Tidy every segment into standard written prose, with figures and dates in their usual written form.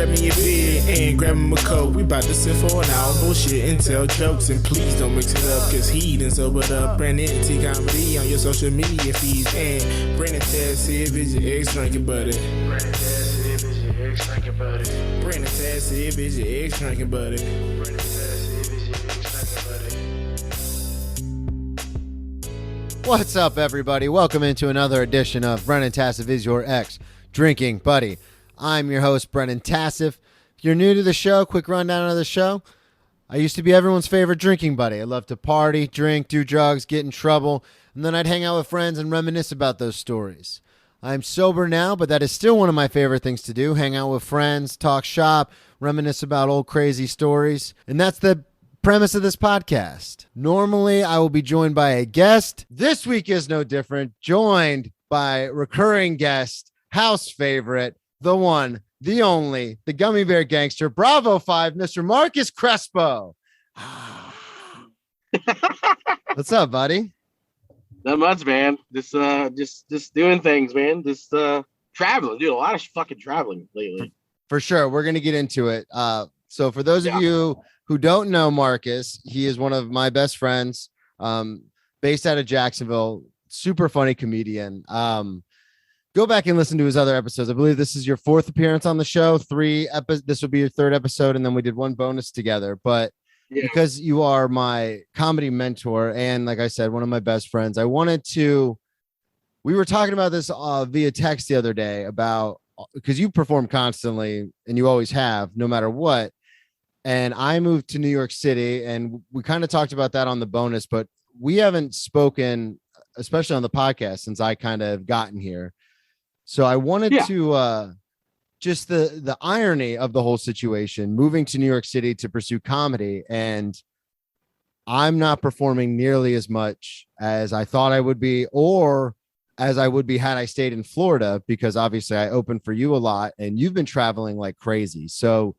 grab me a beer and grab him a coke. We bout to sit for an hour, bullshit and tell jokes. And please don't mix it up, cause he done sobered up. Brandon T comedy on your social media feeds. And Brandon Taz said, is your ex drinking buddy? Brandon Taz said, is your ex drinking buddy? Brandon Taz said, is your ex drinking buddy? Brandon Taz said, is your ex drinking buddy? What's up, everybody? Welcome into another edition of Brennan Tassif is your ex drinking buddy. I'm your host, Brennan Tassif. If you're new to the show, quick rundown of the show. I used to be everyone's favorite drinking buddy. I loved to party, drink, do drugs, get in trouble, and then I'd hang out with friends and reminisce about those stories. I'm sober now, but that is still one of my favorite things to do. Hang out with friends, talk shop, reminisce about old crazy stories. And that's the premise of this podcast. Normally, I will be joined by a guest. This week is no different. Joined by recurring guest, house favorite, the one, the only, the Gummy Bear Gangster, Bravo 5, Mr. Marcus Crespo. What's up, buddy? Not much, man. Just doing things, man. Just traveling, dude. A lot of fucking traveling lately. For sure. We're going to get into it. So for those of you who don't know Marcus, he is one of my best friends, based out of Jacksonville, super funny comedian. Go back and listen to his other episodes. I believe this is your fourth appearance on the show. This will be your third episode, and then we did one bonus together. But because you are my comedy mentor and, like I said, one of my best friends, we were talking about this via text the other day about, because you perform constantly and you always have, no matter what. And I moved to New York City, and we kind of talked about that on the bonus, but we haven't spoken, especially on the podcast, since I kind of gotten here. So I wanted to just the irony of the whole situation, moving to New York City to pursue comedy, and I'm not performing nearly as much as I thought I would be, or as I would be had I stayed in Florida, because obviously I opened for you a lot and you've been traveling like crazy. So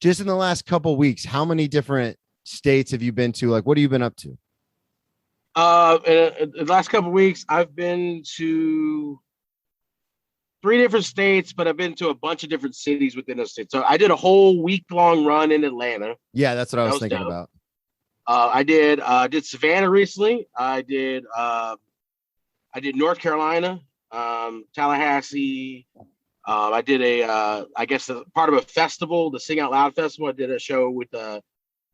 just in the last couple of weeks, how many different states have you been to? Like, what have you been up to? In the last couple of weeks, I've been to 3 different states, but I've been to a bunch of different cities within those states. So I did a whole week-long run in Atlanta. Yeah, that's what I was thinking about. I did Savannah recently. I did North Carolina, Tallahassee. I did part of a festival, the Sing Out Loud Festival. I did a show with a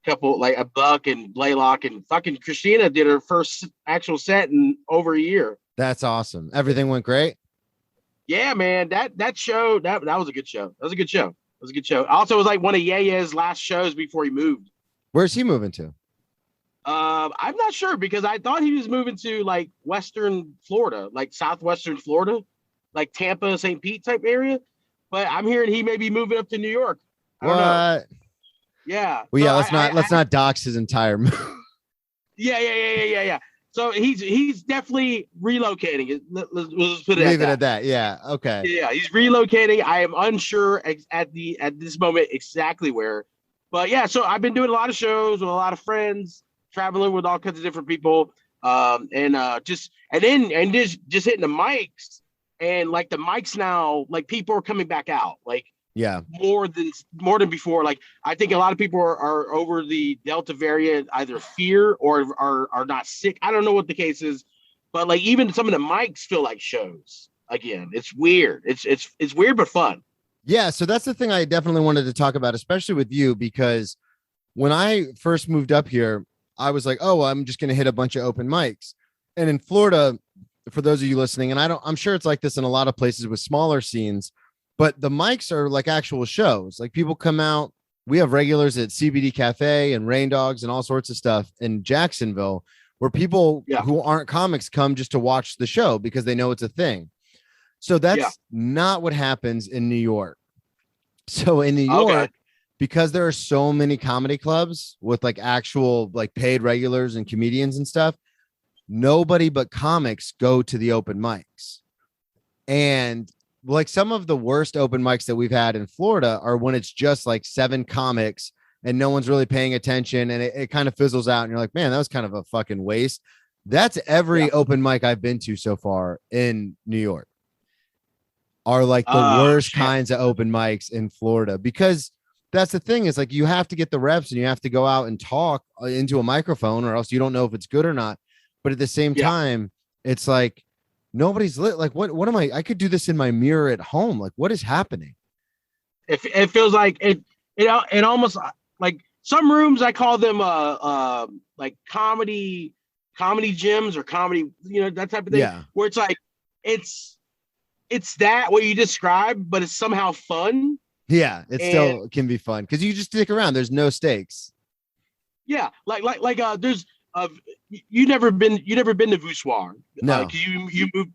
couple, like a Buck and Blaylock, and fucking Christina did her first actual set in over a year. That's awesome. Everything went great. Yeah, man, that show, that was a good show. That was a good show. Also, it was like one of Yaya's last shows before he moved. Where's he moving to? I'm not sure, because I thought he was moving to like Western Florida, like Southwestern Florida, like Tampa, St. Pete type area. But I'm hearing he may be moving up to New York. I don't know. Yeah. Well, yeah, let's not dox his entire move. Yeah. So he's definitely relocating. Let's put it Leave it at that. Yeah. Okay. Yeah, he's relocating. I am unsure at this moment exactly where, but yeah. So I've been doing a lot of shows with a lot of friends, traveling with all kinds of different people, just hitting the mics, and like the mics now, like people are coming back out, like. Yeah, more than before. Like, I think a lot of people are over the Delta variant, either fear or are not sick. I don't know what the case is, but like even some of the mics feel like shows again. It's weird. It's weird but fun. Yeah, so that's the thing I definitely wanted to talk about, especially with you, because when I first moved up here, I was like, oh, I'm just going to hit a bunch of open mics. And in Florida, for those of you listening, and I'm sure it's like this in a lot of places with smaller scenes, but the mics are like actual shows. Like, people come out. We have regulars at CBD Cafe and Rain Dogs and all sorts of stuff in Jacksonville, where people who aren't comics come just to watch the show because they know it's a thing. So that's not what happens in New York. So in New York, because there are so many comedy clubs with like actual like paid regulars and comedians and stuff, nobody but comics go to the open mics. And like some of the worst open mics that we've had in Florida are when it's just like 7 comics and no one's really paying attention, and it kind of fizzles out and you're like, man, that was kind of a fucking waste. That's every open mic I've been to so far in New York. are like the Oh, worst shit. kinds of open mics in Florida, because that's the thing is like you have to get the reps and you have to go out and talk into a microphone or else you don't know if it's good or not. But at the same Yeah. time, it's like nobody's lit. Like, what am I could do this in my mirror at home. Like, what is happening? It feels like it almost like some rooms I call them like comedy gyms or comedy, that type of thing, Yeah. where it's like it's that what you described, but it's somehow fun. Yeah. It And still can be fun because you just stick around. There's no stakes. yeah, like there's you never been to Voussoir. No. Because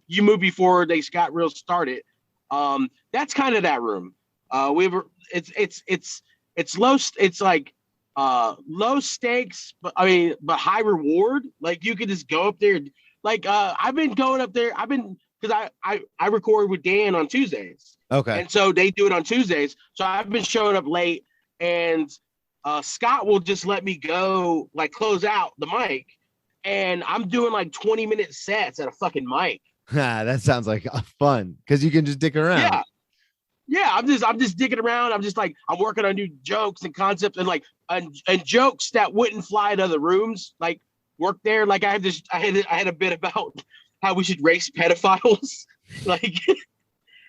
you moved before they got real started. That's kind of that room. It's low. It's like low stakes, but high reward. Like you could just go up there. Like I've been going up there. Because I record with Dan on Tuesdays. Okay. And so they do it on Tuesdays. So I've been showing up late, and Scott will just let me go, like close out the mic, and I'm doing like 20-minute sets at a fucking mic. That sounds like fun because you can just dick around. Yeah. I'm just digging around. I'm working on new jokes and concepts and and jokes that wouldn't fly to other rooms. Like work there. Like I had a bit about how we should race pedophiles.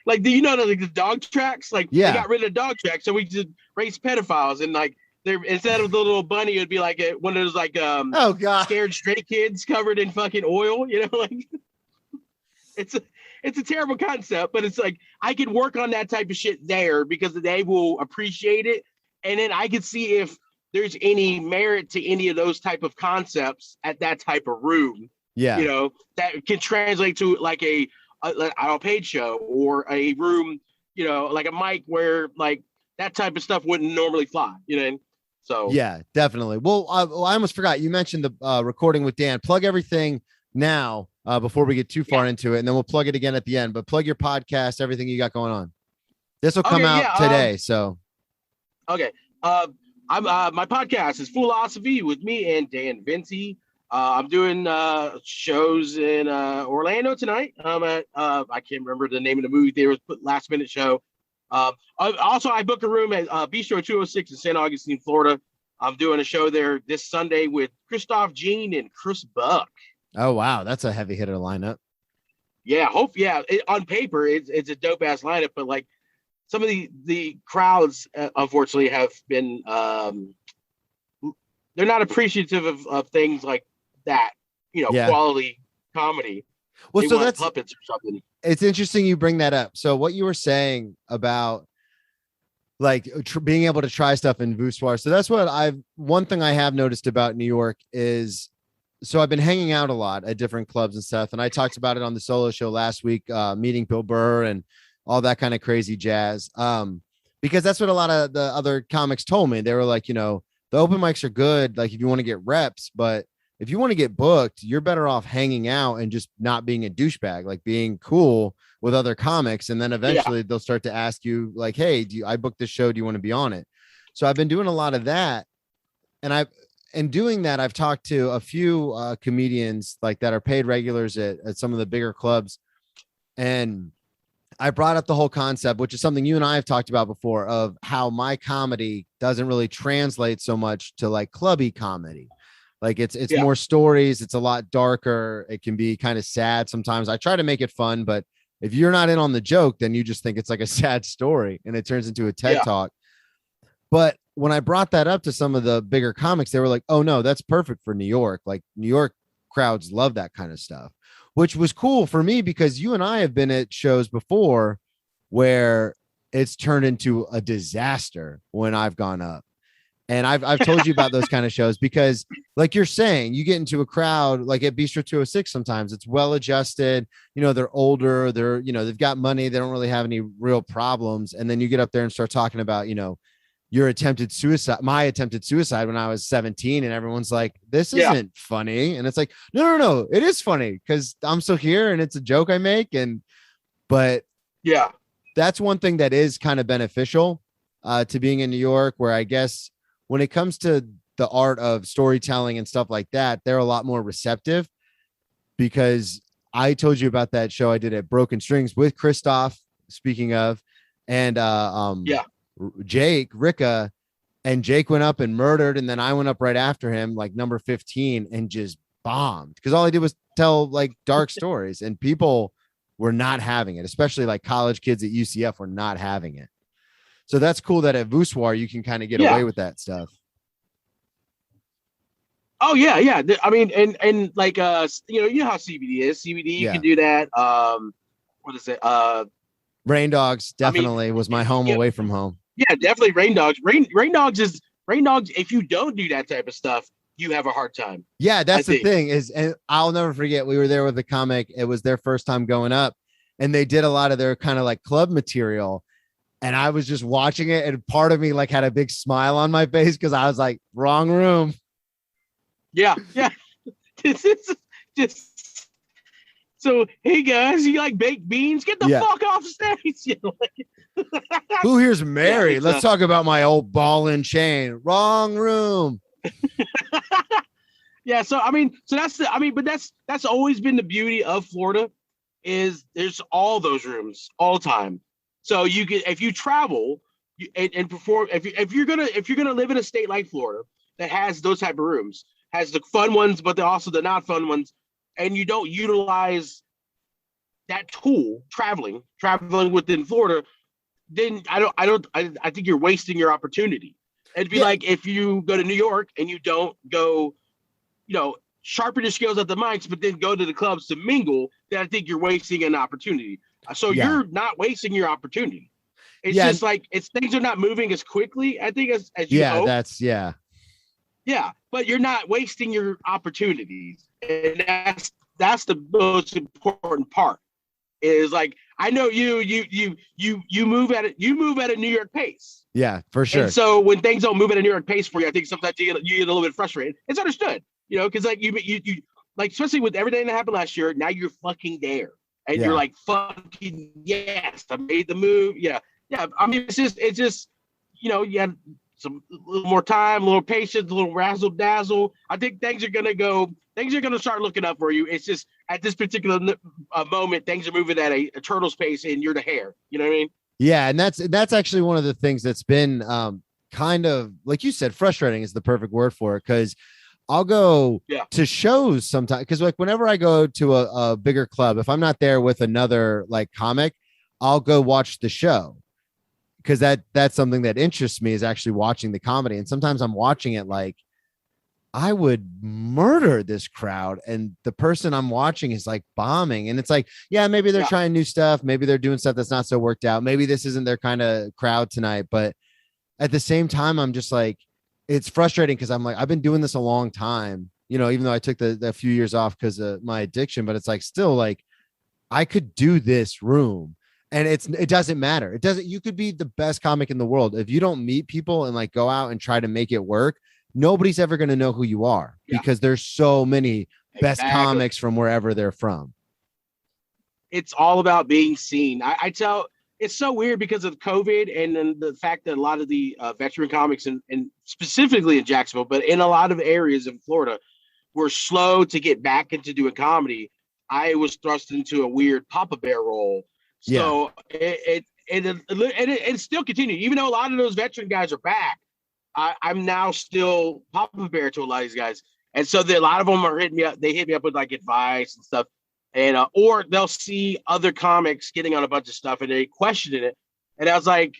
Like, do you know the dog tracks? Like, yeah, they got rid of the dog tracks, so we just race pedophiles, and like, they're instead of the little bunny, it'd be like one of those oh god, scared stray kids covered in fucking oil. Like it's a terrible concept, but it's like I can work on that type of shit there because they will appreciate it, and then I can see if there's any merit to any of those type of concepts at that type of room. Yeah, that can translate to like a paid show or a room, like a mic where like that type of stuff wouldn't normally fly, So yeah, definitely. Well, I almost forgot. You mentioned the recording with Dan. Plug everything now before we get too far into it, and then we'll plug it again at the end. But plug your podcast, everything you got going on. This will come out today. So okay, I'm my podcast is Philosophy with me and Dan Vinci. I'm doing shows in Orlando tonight. I can't remember the name of the movie theater. It was last minute show. Also, I booked a room at Bistro 206 in St. Augustine, Florida. I'm doing a show there this Sunday with Christoph Jean and Chris Buck. Oh wow, that's a heavy hitter lineup. Yeah, on paper it's a dope ass lineup, but like some of the crowds unfortunately have been they're not appreciative of things like that, quality comedy. Well, so that's puppets or something. It's interesting you bring that up. So what you were saying about like being able to try stuff in Voussoir. So that's what one thing I have noticed about New York is, so I've been hanging out a lot at different clubs and stuff. And I talked about it on the solo show last week, meeting Bill Burr and all that kind of crazy jazz. Because that's what a lot of the other comics told me. They were like, the open mics are good. Like if you want to get reps, but if you want to get booked, you're better off hanging out and just not being a douchebag, like being cool with other comics. And then eventually they'll start to ask you like, hey, I booked this show? Do you want to be on it? So I've been doing a lot of that. And doing that, I've talked to a few comedians like that are paid regulars at some of the bigger clubs. And I brought up the whole concept, which is something you and I have talked about before, of how my comedy doesn't really translate so much to like clubby comedy. Like it's more stories. It's a lot darker. It can be kind of sad sometimes. I try to make it fun, but if you're not in on the joke, then you just think it's like a sad story and it turns into a TED talk. But when I brought that up to some of the bigger comics, they were like, oh no, that's perfect for New York. Like New York crowds love that kind of stuff, which was cool for me because you and I have been at shows before where it's turned into a disaster when I've gone up. And I've told you about those kind of shows because like you're saying, you get into a crowd like at Bistro 206, sometimes it's well adjusted, they're older, they've got money. They don't really have any real problems. And then you get up there and start talking about, your attempted suicide, my attempted suicide when I was 17. And everyone's like, this isn't funny. And it's like, no, it is funny because I'm still here and it's a joke I make. But that's one thing that is kind of beneficial to being in New York, where I guess when it comes to the art of storytelling and stuff like that, they're a lot more receptive because I told you about that show I did at Broken Strings with Christoph speaking of, and Yeah. Jake Ricka, and Jake went up and murdered, and then I went up right after him, like number 15, and just bombed because all I did was tell like dark stories, and people were not having it, especially like college kids at UCF were not having it. So that's cool that at Voussoir you can kind of get away with that stuff. Oh yeah, yeah. I mean, and like you know how CBD is. CBD, you can do that. What is it? Rain Dogs definitely was my home away from home. Yeah, definitely Rain Dogs. Rain Dogs. If you don't do that type of stuff, you have a hard time. Yeah, that's the thing is, and I'll never forget. We were there with the comic. It was their first time going up, and they did a lot of their kind of like club material. And I was just watching it, and part of me like had a big smile on my face because I was like, wrong room. Yeah, yeah. This is just so. Hey guys, you like baked beans? Get the fuck off stage. You know, like, who here's Mary? Let's talk about my old ball and chain. Wrong room. Yeah. So I mean, but that's always been the beauty of Florida, is there's all those rooms all the time. So you can, if you travel and perform, if you're gonna live in a state like Florida that has those type of rooms, has the fun ones, but also the not fun ones, and you don't utilize that tool, traveling within Florida, then I think you're wasting your opportunity. It'd be like if you go to New York and you don't go, you know, sharpen your skills at the mics, but then go to the clubs to mingle, then I think you're wasting an opportunity. So you're not wasting your opportunity. It's just like things are not moving as quickly, I think, as you hope. Yeah, but you're not wasting your opportunities, and that's the most important part. Is like, I know you move at a New York pace. Yeah, for sure. And so when things don't move at a New York pace for you, I think sometimes you get a little bit frustrated. It's understood, you know, because like you like, especially with everything that happened last year, now you're fucking there, and you're like, fucking yes, I made the move. Yeah. I mean, it's just you know, you had a little more time, a little patience, a little razzle dazzle. I think things are gonna start looking up for you. It's just at this particular moment, things are moving at a turtle's pace, and you're the hare. You know what I mean? Yeah, and that's actually one of the things that's been kind of, like you said, frustrating is the perfect word for it, because I'll go to shows sometimes, because like whenever I go to a bigger club, if I'm not there with another like comic, I'll go watch the show, because that's something that interests me, is actually watching the comedy. And sometimes I'm watching it like, I would murder this crowd, and the person I'm watching is like bombing. And it's like, yeah, maybe they're trying new stuff. Maybe they're doing stuff that's not so worked out. Maybe this isn't their kind of crowd tonight. But at the same time, I'm just like, it's frustrating, because I'm like, I've been doing this a long time, you know, even though I took the few years off because of my addiction, but it's like, still like, I could do this room. And it doesn't matter. You could be the best comic in the world. If you don't meet people and like go out and try to make it work, nobody's ever going to know who you are, because there's so many best comics from wherever they're from. It's all about being seen. I tell, it's so weird because of COVID, and then the fact that a lot of the veteran comics, and specifically in Jacksonville, but in a lot of areas in Florida, were slow to get back into doing comedy. I was thrust into a weird Papa Bear role. So it still continued, even though a lot of those veteran guys are back. I'm now still Papa Bear to a lot of these guys, and so a lot of them are hitting me up. They hit me up with like advice and stuff, and or they'll see other comics getting on a bunch of stuff and they questioning it, and I was like,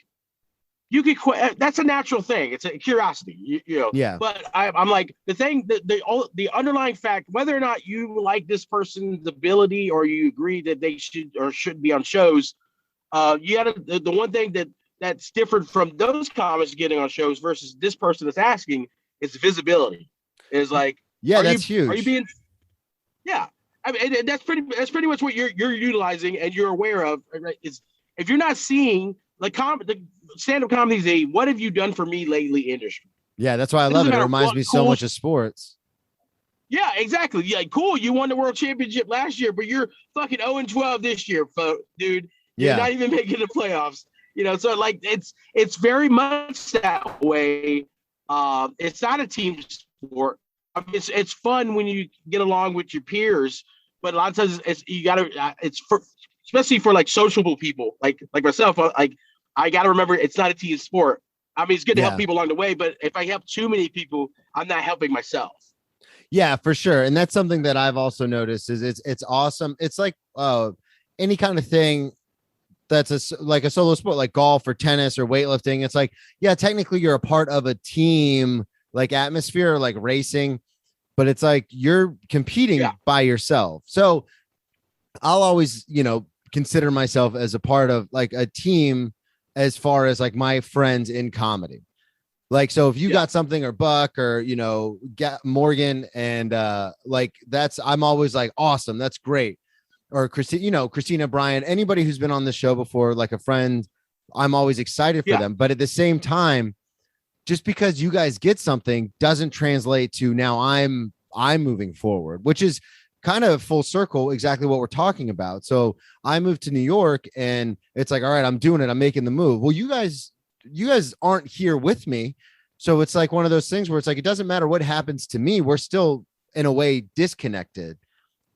you could that's a natural thing. It's a curiosity, you know. Yeah. But I'm like, the thing that the underlying fact, whether or not you like this person's ability or you agree that they should or shouldn't be on shows, you gotta, the one thing that's different from those comics getting on shows versus this person that's asking is visibility. Is like, that's huge. Are you being? Yeah, I mean, that's pretty much what you're utilizing and you're aware of. Right? Is if you're not seeing like the stand-up comedy is a what have you done for me lately industry. Yeah, that's why I love it. It reminds me so much of sports. Yeah, exactly. Yeah, cool. You won the world championship last year, but you're fucking 0-12 this year, dude. You're not even making the playoffs. You know, so like it's very much that way. It's not a team sport. I mean, it's fun when you get along with your peers, but a lot of times especially for like sociable people like myself. Like I got to remember, it's not a team sport. I mean, it's good to help people along the way, but if I help too many people, I'm not helping myself. Yeah, for sure. And that's something that I've also noticed is it's awesome. It's like any kind of thing that's like a solo sport, like golf or tennis or weightlifting. It's like, yeah, technically you're a part of a team, like atmosphere, like racing, but it's like you're competing by yourself. So I'll always, consider myself as a part of like a team as far as like my friends in comedy. Like, so if you got something or Buck or, get Morgan and like I'm always like, awesome. That's great. Or Christina, Brian, anybody who's been on the show before, like a friend, I'm always excited for them. But at the same time, just because you guys get something doesn't translate to now I'm moving forward, which is kind of full circle, exactly what we're talking about. So I moved to New York and it's like, all right, I'm doing it. I'm making the move. Well, you guys aren't here with me. So it's like one of those things where it's like, it doesn't matter what happens to me. We're still in a way disconnected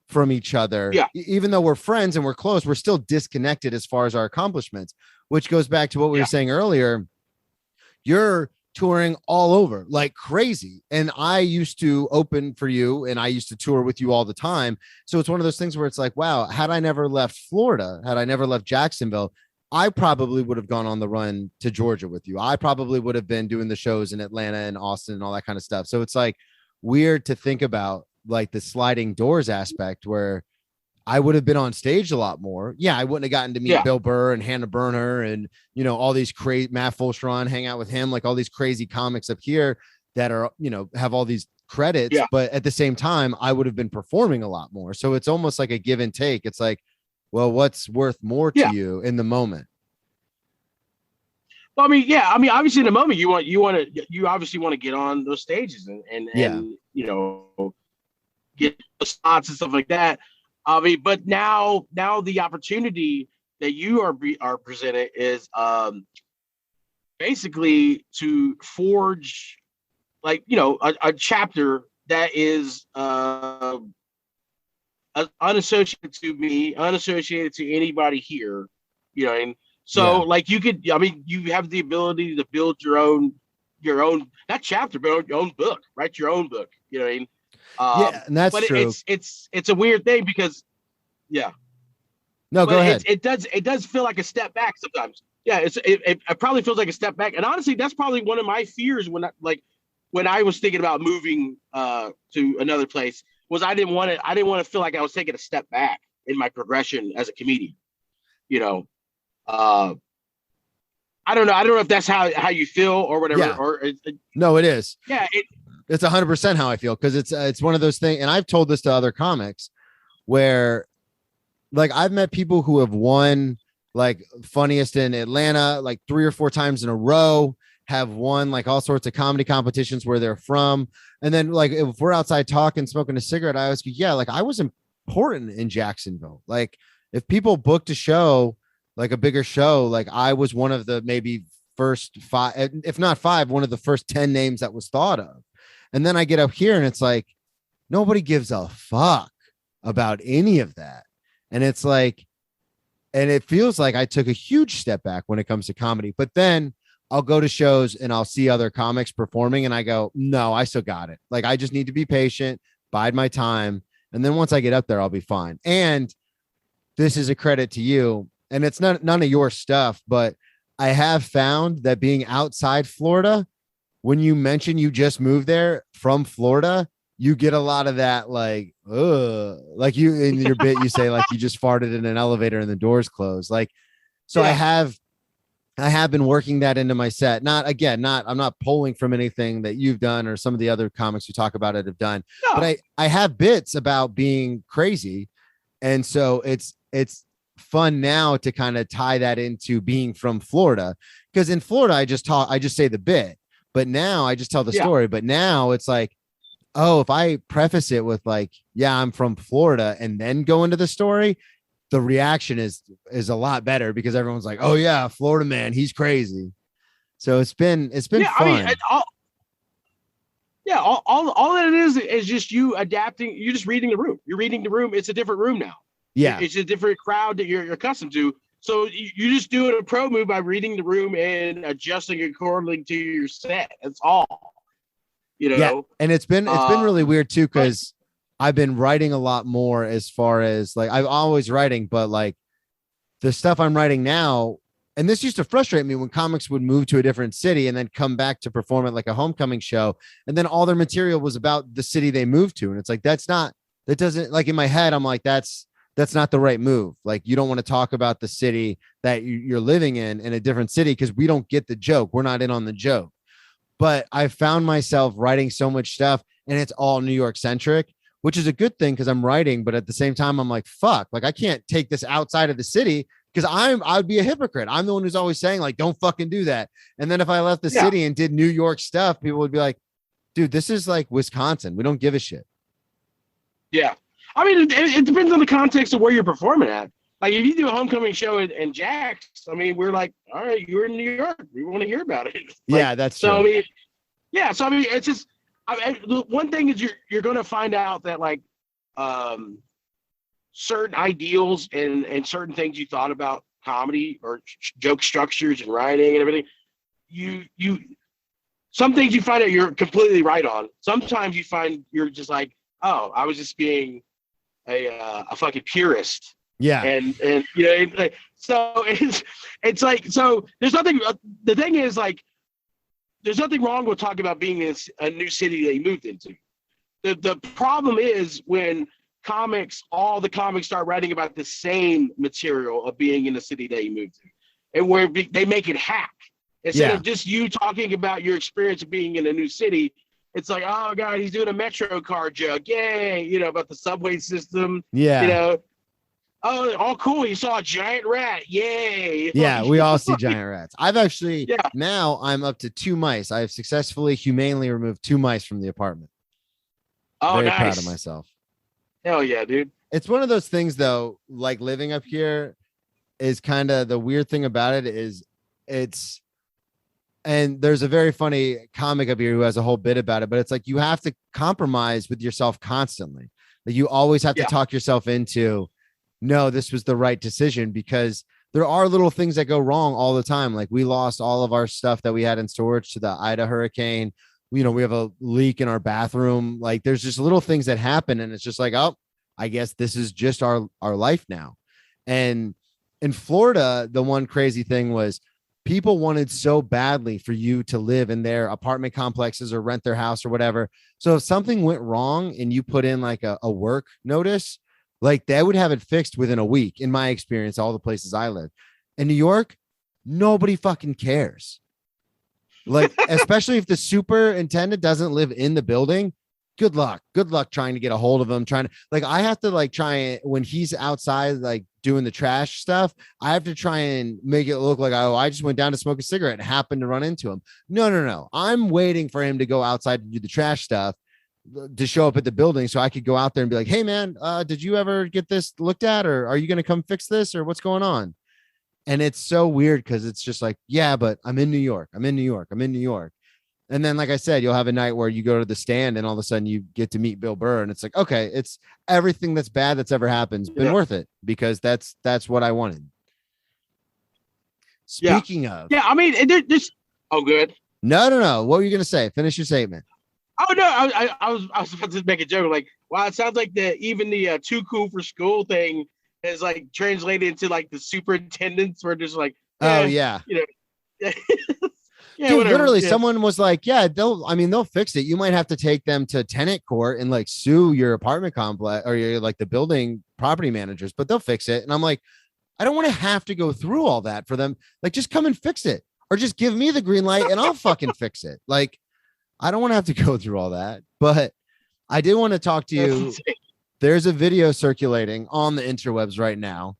from each other. Even though we're friends and we're close, we're still disconnected as far as our accomplishments, which goes back to what we were saying earlier. You're touring all over like crazy. And I used to open for you and I used to tour with you all the time. So it's one of those things where it's like, wow, had I never left Florida, had I never left Jacksonville, I probably would have gone on the run to Georgia with you. I probably would have been doing the shows in Atlanta and Austin and all that kind of stuff. So it's like weird to think about like the sliding doors aspect where I would have been on stage a lot more. Yeah. I wouldn't have gotten to meet Bill Burr and Hannah Berner and, all these crazy Matt Fulstron, hang out with him, like all these crazy comics up here that are, have all these credits, but at the same time, I would have been performing a lot more. So it's almost like a give and take. It's like, well, what's worth more to you in the moment? Well, I mean, obviously in the moment you obviously want to get on those stages and get spots and stuff like that. I mean, but now the opportunity that you are presented is basically to forge like, a chapter that is unassociated to me, unassociated to anybody here, and so like you have the ability to build your own not chapter, but your own book, write your own book, you know what I mean? And that's true. It's a weird thing because go ahead. It does feel like a step back sometimes. It probably feels like a step back, and honestly that's probably one of my fears when I was thinking about moving to another place was I didn't want to feel like I was taking a step back in my progression as a comedian. I don't know if that's how you feel or whatever. No, it is. It's 100% how I feel, because it's one of those things, and I've told this to other comics where like I've met people who have won like funniest in Atlanta like 3 or 4 times in a row, have won like all sorts of comedy competitions where they're from. And then like if we're outside talking, smoking a cigarette, I ask you, like I was important in Jacksonville. Like if people booked a show, like a bigger show, like I was one of the maybe first 5, if not 5, one of the first 10 names that was thought of. And then I get up here and it's like, nobody gives a fuck about any of that. And it's like, and it feels like I took a huge step back when it comes to comedy, but then I'll go to shows and I'll see other comics performing and I go, no, I still got it. Like, I just need to be patient, bide my time. And then once I get up there, I'll be fine. And this is a credit to you. And it's none of your stuff, but I have found that being outside Florida, when you mention you just moved there from Florida, you get a lot of that, like, like you in your bit, you say like you just farted in an elevator and the doors closed. Like, so I have been working that into my set. I'm not pulling from anything that you've done or some of the other comics who talk about it have done, but I have bits about being crazy. And so it's fun now to kind of tie that into being from Florida. Cause in Florida, I just say the bit, but now I just tell the story. But now it's like, oh, if I preface it with like, yeah, I'm from Florida and then go into the story, the reaction is a lot better because everyone's like, oh yeah, Florida man, he's crazy. So it's been fun. I mean, all that it is just you adapting. You're just reading the room. You're reading the room. It's a different room now. Yeah. It's a different crowd that you're accustomed to. So you just do it a pro move by reading the room and adjusting according to your set. That's all. You know. Yeah, and it's been really weird too, but- because I've been writing a lot more as far as like I'm always writing, but like the stuff I'm writing now, and this used to frustrate me when comics would move to a different city and then come back to perform at like a homecoming show, and then all their material was about the city they moved to, and it's like that doesn't, like, in my head I'm like that's not the right move. Like, you don't want to talk about the city that you're living in a different city, because we don't get the joke. We're not in on the joke. But I found myself writing so much stuff and it's all New York centric, which is a good thing because I'm writing. But at the same time, I'm like, fuck, like I can't take this outside of the city because I'd be a hypocrite. I'm the one who's always saying like, don't fucking do that. And then if I left the city and did New York stuff, people would be like, dude, this is like Wisconsin. We don't give a shit. Yeah. I mean, it depends on the context of where you're performing at. Like if you do a homecoming show in Jax, I mean, we're like, all right, you're in New York. We want to hear about it. Like, yeah, that's true. So I mean, yeah. So I mean, it's just one thing is you're going to find out that like certain ideals and certain things you thought about comedy or joke structures and writing and everything, you some things you find out you're completely right on. Sometimes you find you're just like, oh, I was just being a fucking purist. Yeah. And you know, so it's like, so there's nothing, the thing is like, there's nothing wrong with talking about being in a new city that you moved into. The problem is when all the comics start writing about the same material of being in the city that you moved to, and where they make it hack. Instead of just you talking about your experience of being in a new city, it's like, oh God, he's doing a Metro card joke. Yay. You know, about the subway system. Yeah. You know, oh, cool. You saw a giant rat. Yay. Yeah, we all see giant rats. I've actually, now I'm up to 2 mice. I have successfully, humanely removed 2 mice from the apartment. Oh, very nice. proud of myself. Hell yeah, dude. It's one of those things, though, like living up here is kind of the weird thing about it is and there's a very funny comic up here who has a whole bit about it, but it's like you have to compromise with yourself constantly. Like you always have to talk yourself into, no, this was the right decision, because there are little things that go wrong all the time. Like we lost all of our stuff that we had in storage to the Ida hurricane. You know, we have a leak in our bathroom. Like there's just little things that happen. And it's just like, oh, I guess this is just our life now. And in Florida, the one crazy thing was people wanted so badly for you to live in their apartment complexes or rent their house or whatever. So if something went wrong and you put in like a work notice, like they would have it fixed within a week. In my experience, all the places I live in New York, nobody fucking cares. Like, especially if the superintendent doesn't live in the building, good luck trying to get a hold of him. I have to like try and when he's outside, like doing the trash stuff, I have to try and make it look like, oh, I just went down to smoke a cigarette and happened to run into him. No. I'm waiting for him to go outside to do the trash stuff to show up at the building so I could go out there and be like, hey man, did you ever get this looked at, or are you going to come fix this, or what's going on? And it's so weird because it's just like, yeah, but I'm in New York. And then, like I said, you'll have a night where you go to the stand and all of a sudden you get to meet Bill Burr. And it's like, okay, it's everything that's bad that's ever happened's been worth it, because that's what I wanted. Speaking of. Yeah, I mean, just, oh, good. No. What were you going to say? Finish your statement. Oh, no, I was about to make a joke. Like, wow, it sounds like even the too cool for school thing is like translated into like the superintendents where just like, oh, yeah. You know, yeah, dude, literally someone was like, yeah, they'll fix it. You might have to take them to tenant court and like sue your apartment complex or your like the building property managers, but they'll fix it. And I'm like, I don't want to have to go through all that for them. Like, just come and fix it, or just give me the green light and I'll fucking fix it. Like, I don't want to have to go through all that, but I did want to talk to you. There's a video circulating on the interwebs right now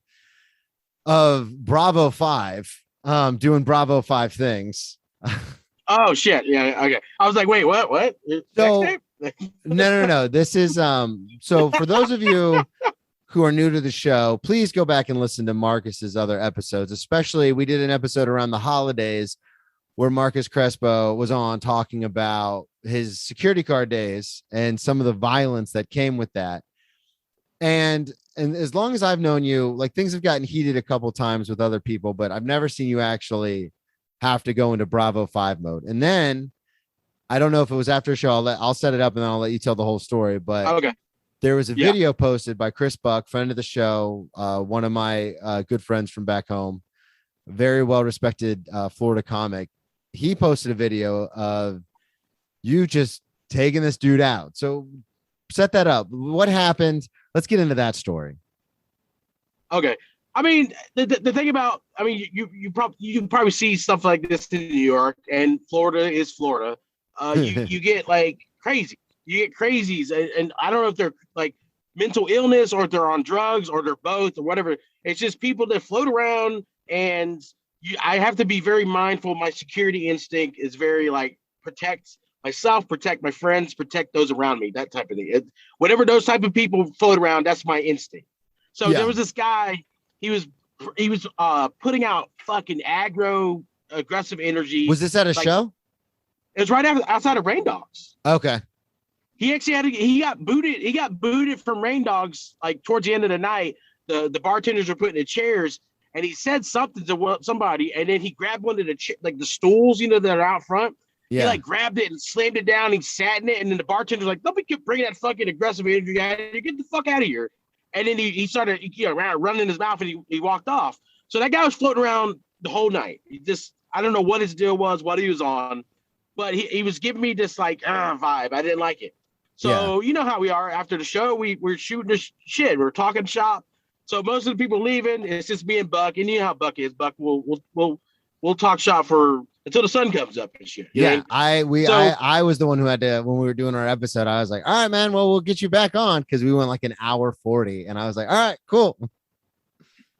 of Bravo 5 doing Bravo 5 things. Oh shit. Yeah. Okay. I was like, wait, what? So, no. This is so for those of you who are new to the show, please go back and listen to Marcus's other episodes. Especially, we did an episode around the holidays where Marcus Crespo was on talking about his security guard days and some of the violence that came with that. And as long as I've known you, like things have gotten heated a couple times with other people, but I've never seen you actually have to go into Bravo 5 mode. And then I don't know if it was after a show. I'll set it up and then I'll let you tell the whole story. But Okay. there was a video posted by Chris Buck, friend of the show, one of my good friends from back home, very well respected Florida comic. He posted a video of you just taking this dude out. So set that up. What happened? Let's get into that story. Okay. I mean, the thing about, I mean, you probably see stuff like this in New York, and Florida is Florida. You get like crazy. You get crazies, and I don't know if they're like mental illness or if they're on drugs or they're both or whatever. It's just people that float around, and I have to be very mindful. My security instinct is very like protect myself, protect my friends, protect those around me, that type of thing. Whenever those type of people float around, that's my instinct. So there was this guy, he was putting out fucking aggro, aggressive energy. Was this at a show? It was right outside of Rain Dogs. Okay. He actually he got booted from Rain Dogs like towards the end of the night. The bartenders were putting in chairs, and he said something to somebody, and then he grabbed one of the the stools, you know, that are out front. Yeah. He like grabbed it and slammed it down. He sat in it, and then the bartender's like, "Don't be bringing that fucking aggressive energy out of here. Get the fuck out of here." And then he started running his mouth, and he walked off. So that guy was floating around the whole night. I don't know what his deal was, what he was on, but he was giving me this like vibe. I didn't like it. So you know how we are after the show. We're shooting the shit. We're talking shop. So most of the people leaving, it's just me and Buck. And you know how Buck is. Buck we'll talk shop for until the sun comes up and shit. Yeah, I was the one who had to, when we were doing our episode, I was like, all right, man, well, we'll get you back on, because we went like an hour 40, and I was like, all right, cool.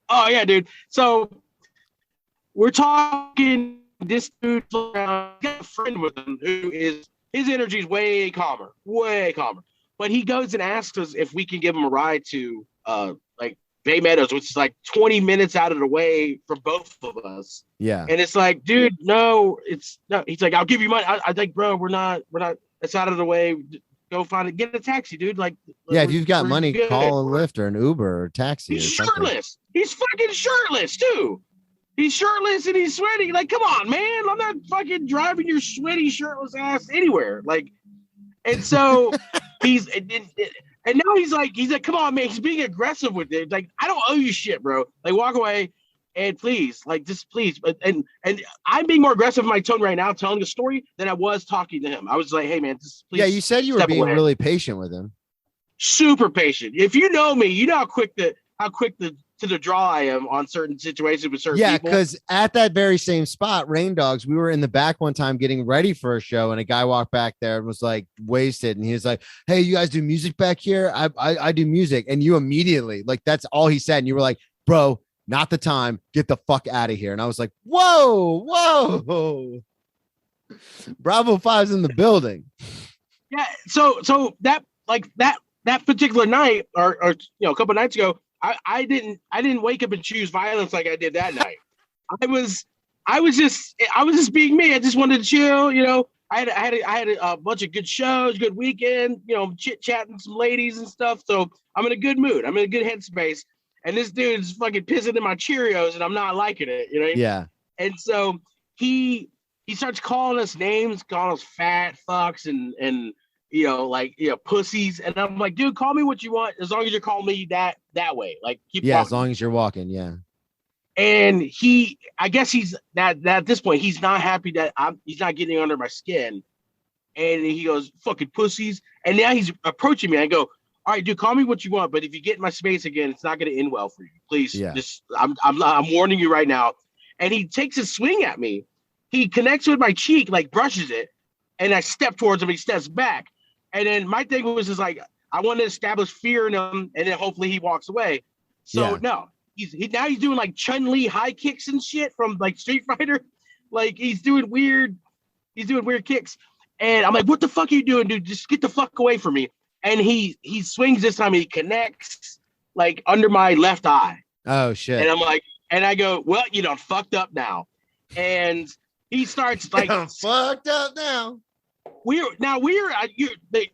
Oh yeah, dude. So we're talking. This dude got a friend with him who is his energy is way calmer. But he goes and asks us if we can give him a ride to like Bay Meadows, which is like 20 minutes out of the way for both of us. Yeah. And it's like, dude, no, it's no. He's like, I'll give you money. I think, bro, we're not. It's out of the way. Go find it. Get a taxi, dude. Like, yeah, if you've got money, good. Call a Lyft or an Uber or taxi. He's shirtless. He's fucking shirtless too. He's shirtless and he's sweaty. Like, come on, man. I'm not fucking driving your sweaty, shirtless ass anywhere. Like, and so and now he's like, come on, man. He's being aggressive with it. Like, I don't owe you shit, bro. Like, walk away and please, like, just please. And I'm being more aggressive in my tone right now, telling the story than I was talking to him. I was like, hey, man, just please. Yeah, you said you were being really patient with him. Super patient. If you know me, you know how quick to the draw I am on certain situations with certain people. Yeah, because at that very same spot, Rain Dogs, we were in the back one time getting ready for a show, and a guy walked back there and was like wasted, and he was like, hey, you guys do music back here? I do music. And you immediately, like, that's all he said, and you were like, bro, not the time, get the fuck out of here. And I was like, whoa Bravo 5's in the building. Yeah, so that particular night or a couple nights ago, I didn't wake up and choose violence like I did that night. I was just being me. I just wanted to chill. You know, I had a bunch of good shows, good weekend. You know, chit chatting some ladies and stuff. So I'm in a good mood. I'm in a good headspace. And this dude's fucking pissing in my Cheerios, and I'm not liking it. You know? Yeah. And so he starts calling us names, calling us fat fucks and pussies. And I'm like, dude, call me what you want, as long as you're calling me that way. Like, keep as long as you're walking. Yeah. And I guess he's that at this point, he's not happy that he's not getting under my skin. And he goes, fucking pussies. And now he's approaching me. I go, all right, dude, call me what you want, but if you get in my space again, it's not going to end well for you. Please, just I'm warning you right now. And he takes a swing at me. He connects with my cheek, like brushes it, and I step towards him. He steps back. And then my thing was just like, I want to establish fear in him, and then hopefully he walks away. So no, he's doing like Chun-Li high kicks and shit from like Street Fighter. Like, he's doing weird kicks. And I'm like, what the fuck are you doing, dude? Just get the fuck away from me. And he swings this time. He connects like under my left eye. Oh shit. And I'm like, and I go, well, you know, fucked up now. And he starts like, fucked up now. The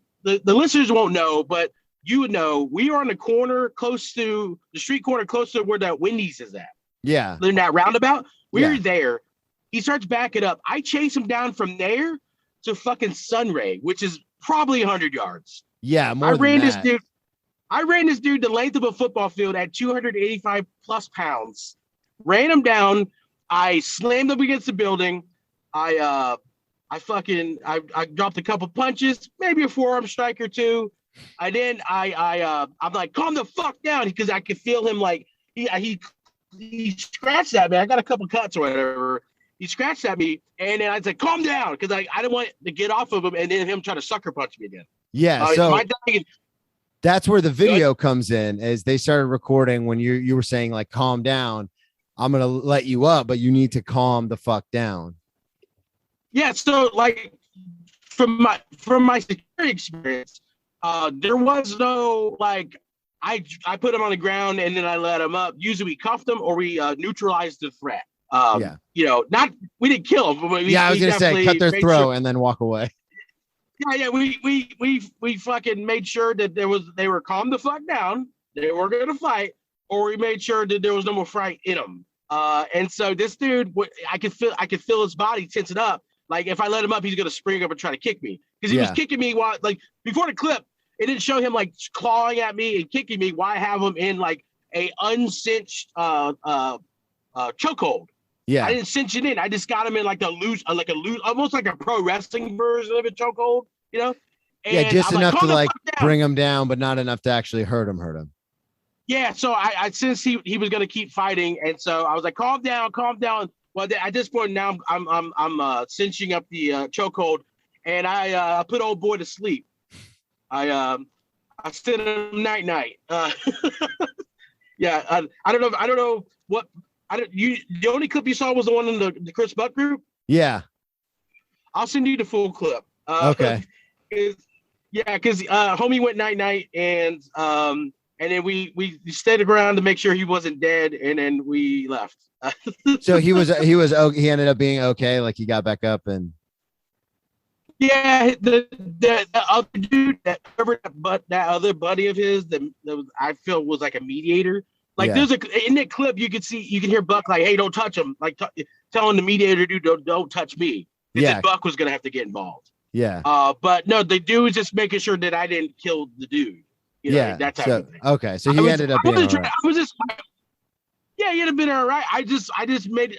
listeners won't know, but you would know. We are on the corner close to the street corner, close to where that Wendy's is at. Yeah. In that roundabout, we're Yeah. there. He starts backing up. I chase him down from there to fucking Sunray, which is probably 100 yards. Yeah, more I than ran that. this dude the length of a football field at 285 plus pounds. Ran him down. I slammed him against the building. I dropped a couple punches, maybe a forearm strike or two. I'm like, calm the fuck down, because I could feel him like he scratched at me. I got a couple cuts or whatever. He scratched at me, and then I was like, calm down, because I didn't want to get off of him and then him try to sucker punch me again. Yeah, so that's where the video comes in, is they started recording when you were saying like, calm down. I'm going to let you up, but you need to calm the fuck down. Yeah, so like from my security experience, there was no like I put him on the ground and then I let him up. Usually we cuffed him or we neutralized the threat. We didn't kill him. But I was gonna say cut their throat and then walk away. Yeah, we fucking made sure that they were calm the fuck down. They weren't gonna fight, or we made sure that there was no more fight in them. And so this dude, I could feel his body tensing up. Like if I let him up, he's gonna spring up and try to kick me, because he was kicking me while like before the clip. It didn't show him like clawing at me and kicking me. Why have him in like a uncinched chokehold? Yeah, I didn't cinch it in. I just got him in like a loose, almost like a pro wrestling version of a chokehold, you know? And just enough to like bring him down, but not enough to actually hurt him. Yeah, so I sensed he was gonna keep fighting, and so I was like, calm down. Well, at this point now, I'm cinching up the chokehold, and I put old boy to sleep. I sent him night. Yeah, I don't know what. The only clip you saw was the one in the Chris Buck group. Yeah, I'll send you the full clip. Okay. Because homie went night, and then we stayed around to make sure he wasn't dead, and then we left. So he ended up being okay. Like he got back up and. Yeah, the other dude that other buddy of his that was, I feel was like a mediator. Like there's in that clip you can hear Buck like, hey, don't touch him, like telling the mediator dude don't touch me. Because Buck was gonna have to get involved. Yeah. But no, the dude was just making sure that I didn't kill the dude. You know, that type of thing. Okay, so he ended up being all right. Yeah, you'd have been all right. I just wanted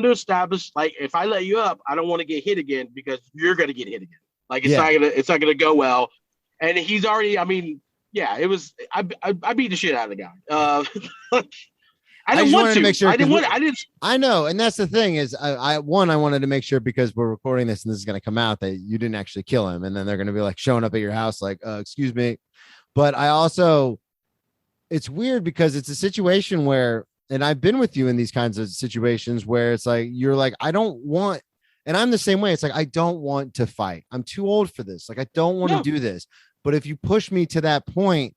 to establish, like, if I let you up, I don't want to get hit again, because you're gonna get hit again. Like it's not gonna go well. And he's already. I mean, yeah, it was. I beat the shit out of the guy. I didn't want to make sure. I know, and that's the thing is, I wanted to make sure, because we're recording this and this is gonna come out, that you didn't actually kill him, and then they're gonna be like showing up at your house like, excuse me. But I also. It's weird because it's a situation where, and I've been with you in these kinds of situations where it's like, you're like, I don't want, and I'm the same way. It's like, I don't want to fight. I'm too old for this. Like, I don't want to do this. But if you push me to that point,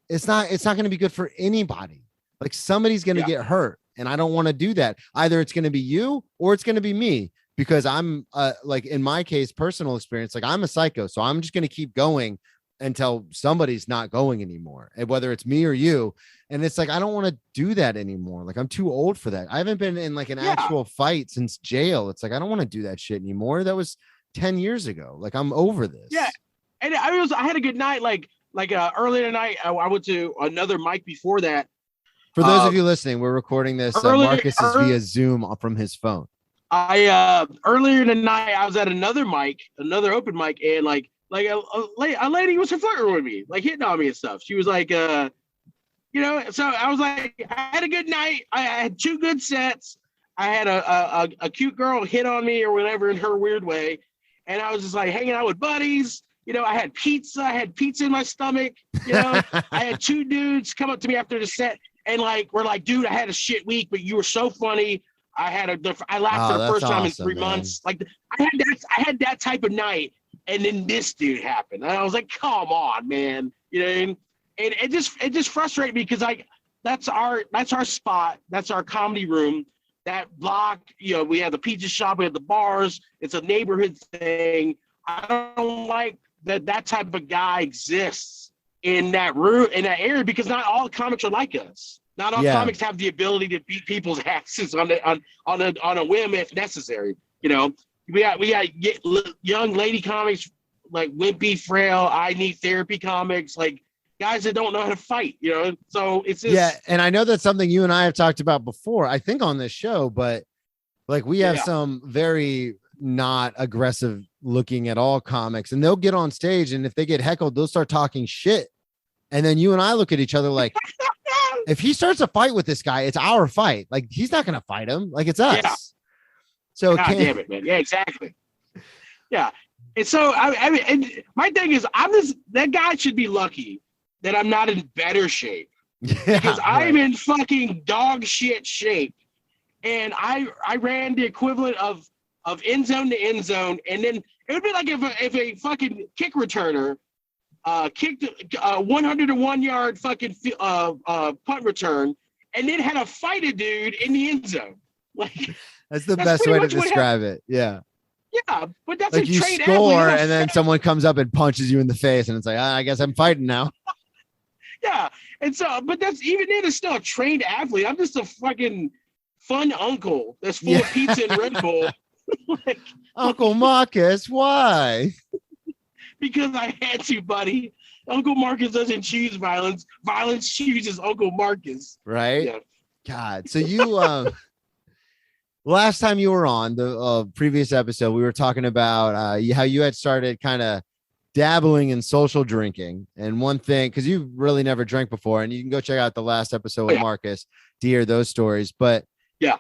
it's not going to be good for anybody. Like somebody's going to get hurt, and I don't want to do that. Either it's going to be you or it's going to be me, because I'm like in my case, personal experience, like I'm a psycho. So I'm just going to keep going until somebody's not going anymore, and whether it's me or you. And it's like, I don't want to do that anymore. Like I'm too old for that. I haven't been in like an actual fight since jail. It's like, I don't want to do that shit anymore. That was 10 years ago. Like I'm over this. Yeah. And I had a good night. Like earlier tonight, I went to another mic before that. For those of you listening, we're recording this. Marcus is via Zoom from his phone. Earlier tonight, I was at another open mic, and like a lady was flirting with me, like hitting on me and stuff. She was like, so I was like, I had a good night. I had 2 good sets. I had a cute girl hit on me or whatever in her weird way. And I was just like hanging out with buddies. I had pizza. I had pizza in my stomach. I had 2 dudes come up to me after the set and like, we're like, dude, I had a shit week, but you were so funny. I laughed for the first time in 3 months. Like I had that type of night. And then this dude happened. And I was like, come on, man. And it just frustrated me, because that's our spot. That's our comedy room. That block, we have the pizza shop, we have the bars. It's a neighborhood thing. I don't like that type of guy exists in that room, in that area, because not all comics are like us. Not all Yeah. comics have the ability to beat people's asses on a whim if necessary. You know, we got young lady comics like wimpy, frail, I need therapy comics, like guys that don't know how to fight. You know, so it's just, Yeah, and I know that's something you and I have talked about before, I think on this show, but like we have some very not aggressive looking at all comics, and they'll get on stage, and if they get heckled, they'll start talking shit. And then you and I look at each other like, if he starts a fight with this guy, it's our fight. Like he's not going to fight him. Like it's us. Yeah. So God damn it, man. Yeah, exactly. Yeah. And so I mean, and my thing is, that guy should be lucky that I'm not in better shape, because I'm in fucking dog shit shape. And I ran the equivalent of end zone to end zone, and then it would be like if a fucking kick returner kicked a 101 yard fucking punt return, and then had to fight a dude in the end zone. Like that's the best way to describe it. Yeah. Yeah, but that's like a you trained score, athlete. and then someone comes up and punches you in the face, and it's like, I guess I'm fighting now. Yeah, and so, but that's even then, it's still a trained athlete. I'm just a fucking fun uncle that's full of pizza and Red Bull. Like, Uncle Marcus, why? Because I had to, buddy. Uncle Marcus doesn't choose violence. Violence chooses Uncle Marcus. Right? Yeah. God. So you last time you were on the previous episode, we were talking about how you had started kind of dabbling in social drinking. And one thing, because you really never drank before, and you can go check out the last episode with Marcus to hear those stories. But yeah,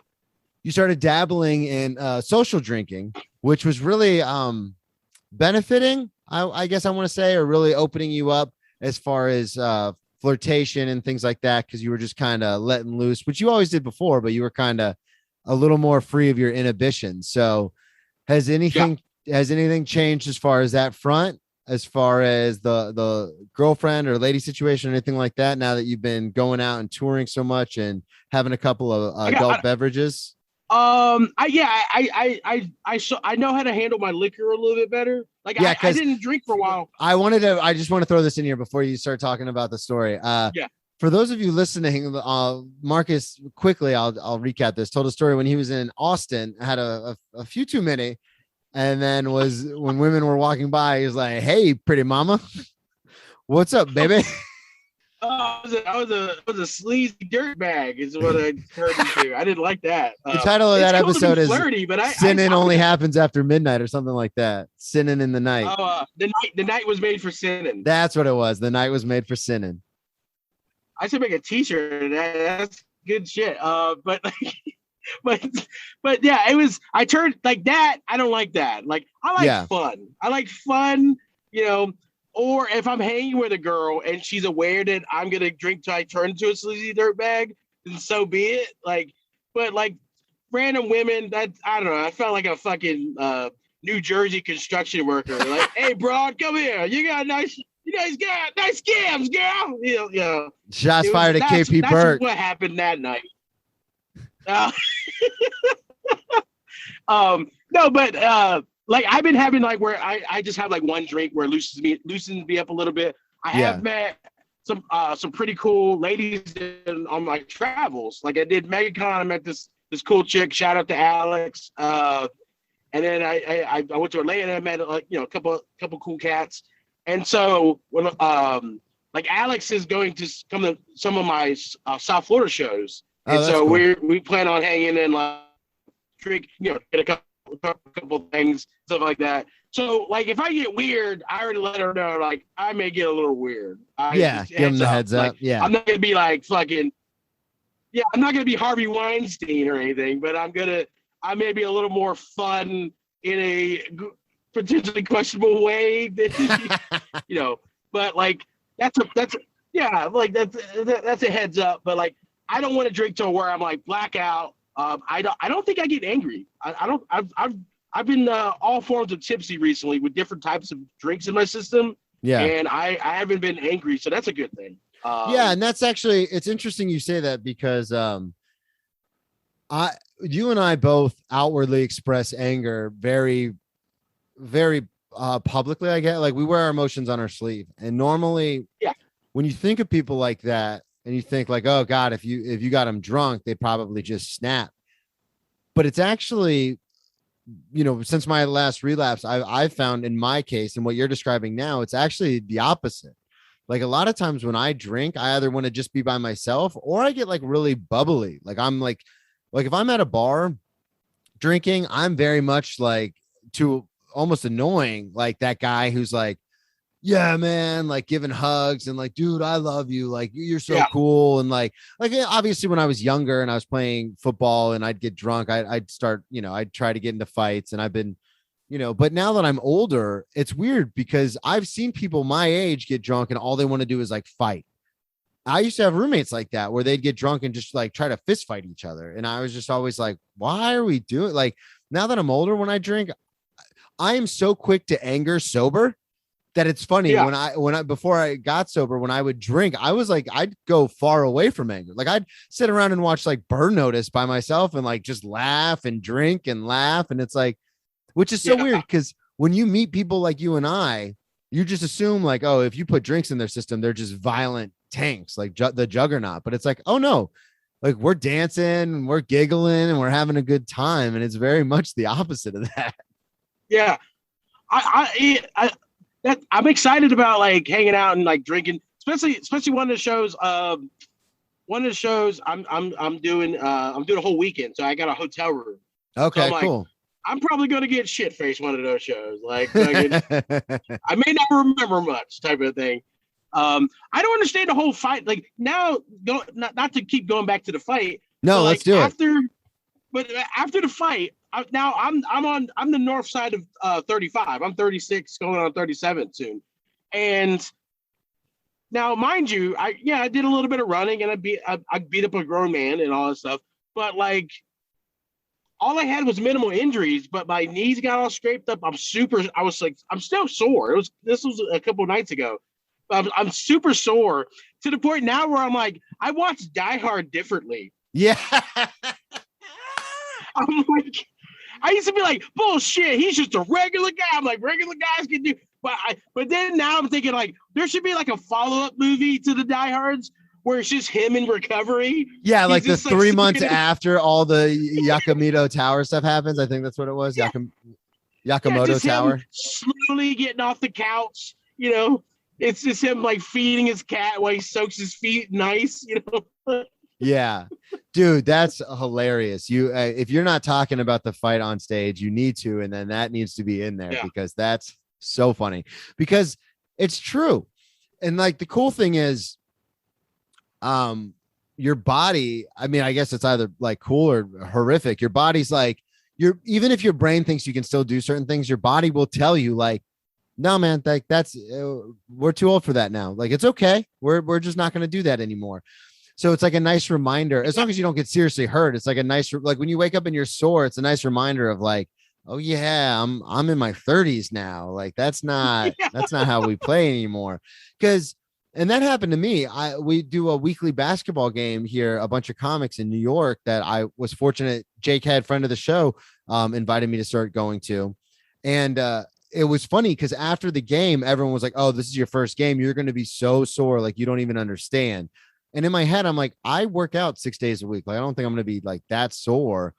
you started dabbling in social drinking, which was really benefiting, I guess I want to say, or really opening you up as far as flirtation and things like that, because you were just kind of letting loose, which you always did before, but you were kind of a little more free of your inhibitions. So has anything changed as far as that front, as far as the girlfriend or lady situation or anything like that, now that you've been going out and touring so much and having a couple of adult beverages? I know how to handle my liquor a little bit better. Like I didn't drink for a while. I just want to throw this in here before you start talking about the story. For those of you listening, Marcus, quickly, I'll recap this. Told a story when he was in Austin, had a few too many, and then when women were walking by, he was like, "Hey, pretty mama, what's up, baby?" I was a sleazy dirtbag, is what I turned into. I didn't like that. The title of that episode is flirty, but "Sinning only happens after midnight" or something like that. Sinning in the night. The night was made for sinning. That's what it was. The night was made for sinning. I should make a T-shirt. That's good shit. But yeah, it was. I turned like that. I don't like that. Like I like fun. I like fun. You know, or if I'm hanging with a girl and she's aware that I'm gonna drink till I turn into a sleazy dirtbag, then so be it. Like, but like random women, that I don't know. I felt like a fucking New Jersey construction worker. Like, hey, broad, come here. You guys got nice scams, girl. You know. Shots fired at KP Burke. That's what happened that night. No, but like I've been having like where I just have like one drink where it loosens me up a little bit. I have met some pretty cool ladies on my travels. Like I did MegaCon. I met this cool chick. Shout out to Alex. And then I went to Atlanta and I met a couple cool cats. And so when like Alex is going to come to some of my South Florida shows, and so cool. we plan on hanging and like drink, get a couple things, stuff like that. So like if I get weird, I already let her know like I may get a little weird. Give him the heads up. Like, I'm not gonna be like fucking. Yeah, I'm not gonna be Harvey Weinstein or anything, but I may be a little more fun in a potentially questionable way than but like that's a heads up. But like I don't want to drink to where I'm like blackout. I don't think I get angry. I've been all forms of tipsy recently with different types of drinks in my system. Yeah, and I haven't been angry, so that's a good thing. And that's actually, it's interesting you say that, because you and I both outwardly express anger very, very publicly. I get like we wear our emotions on our sleeve, and normally when you think of people like that and you think like, oh God, if you got them drunk, they'd probably just snap. But it's actually, since my last relapse, I've found in my case and what you're describing now, it's actually the opposite. Like a lot of times when I drink, I either want to just be by myself or I get like really bubbly. Like I'm like if I'm at a bar drinking, I'm very much like to almost annoying, like that guy who's like, yeah, man, like giving hugs and like, dude, I love you. Like you're so cool. And like obviously when I was younger and I was playing football and I'd get drunk, I'd start, I'd try to get into fights and I've been, but now that I'm older, it's weird because I've seen people my age get drunk and all they want to do is like fight. I used to have roommates like that where they'd get drunk and just like try to fist fight each other. And I was just always like, why are we doing like now that I'm older, when I drink, I am so quick to anger sober that it's funny. When I before I got sober, when I would drink, I was like, I'd go far away from anger. Like I'd sit around and watch like Burn Notice by myself and like just laugh and drink and laugh. And it's like, which is so weird because when you meet people like you and I, you just assume like, oh, if you put drinks in their system, they're just violent tanks, like the juggernaut. But it's like, oh no, like we're dancing and we're giggling and we're having a good time. And it's very much the opposite of that. Yeah. I'm excited about like hanging out and like drinking, especially one of the shows. I'm doing a whole weekend, so I got a hotel room. Okay, so cool. I'm probably going to get shit faced one of those shows. Like, I may not remember much type of thing. I don't understand the whole fight. Like now, not to keep going back to the fight. No, let's do it. But after the fight, now I'm the north side of 35. I'm 36, going on 37 soon. And now, mind you, I did a little bit of running and I beat up a grown man and all that stuff. But like, all I had was minimal injuries, but my knees got all scraped up. I'm still sore. This was a couple of nights ago. I'm super sore to the point now where I'm like, I watch Die Hard differently. Yeah. I'm like, I used to be like, bullshit, he's just a regular guy. I'm like, regular guys can do, but then now I'm thinking like, there should be like a follow-up movie to the Die Hards where it's just him in recovery. Yeah, like the 3 months after all the Yakamoto Tower stuff happens. I think that's what it was. Yeah. Yakamoto Tower. Slowly getting off the couch, it's just him like feeding his cat while he soaks his feet in ice, Yeah, dude, that's hilarious. If you're not talking about the fight on stage, you need to, and then that needs to be in there because that's so funny because it's true. And like the cool thing is, your body, I mean, I guess it's either like cool or horrific. Your body's like, even if your brain thinks you can still do certain things, your body will tell you like, no, man, like that's, we're too old for that now. Like, it's okay. We're just not going to do that anymore. So it's like a nice reminder, as long as you don't get seriously hurt. It's like a nice, like when you wake up and you're sore, it's a nice reminder of like, oh yeah, I'm in my 30s now. Like that's not how we play anymore. And that happened to me. We do a weekly basketball game here, a bunch of comics in New York that I was fortunate. Jake had, friend of the show, invited me to start going to. And it was funny because after the game, everyone was like, oh, this is your first game. You're going to be so sore. Like you don't even understand. And in my head, I'm like, I work out 6 days a week. Like, I don't think I'm going to be like that sore.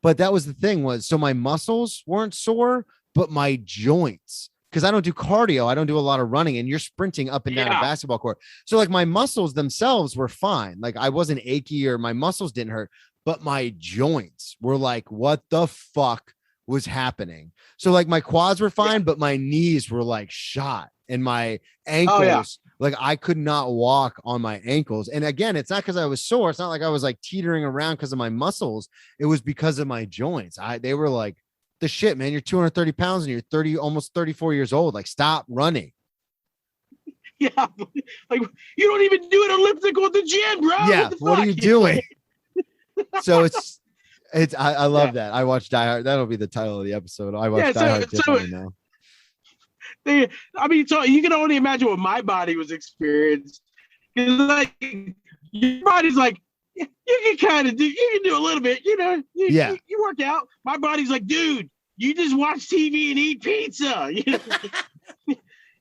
But that was the thing so my muscles weren't sore, but my joints, because I don't do cardio. I don't do a lot of running and you're sprinting up and down a basketball court. So like my muscles themselves were fine. Like I wasn't achy or my muscles didn't hurt, but my joints were like, what the fuck was happening? So like my quads were fine, but my knees were like shot and my ankles, like I could not walk on my ankles. And again, it's not because I was sore. It's not like I was like teetering around because of my muscles. It was because of my joints. They were like, the shit, man, you're 230 pounds and you're almost 34 years old. Like, stop running. Yeah. Like, you don't even do an elliptical at the gym, bro. Yeah. What are you doing? So I love that. I watched Die Hard. That'll be the title of the episode. I watched Die Hard differently now. So you can only imagine what my body was experiencing. Like, your body's like, you can kind of do, you can do a little bit, you work out. My body's like, dude, you just watch TV and eat pizza.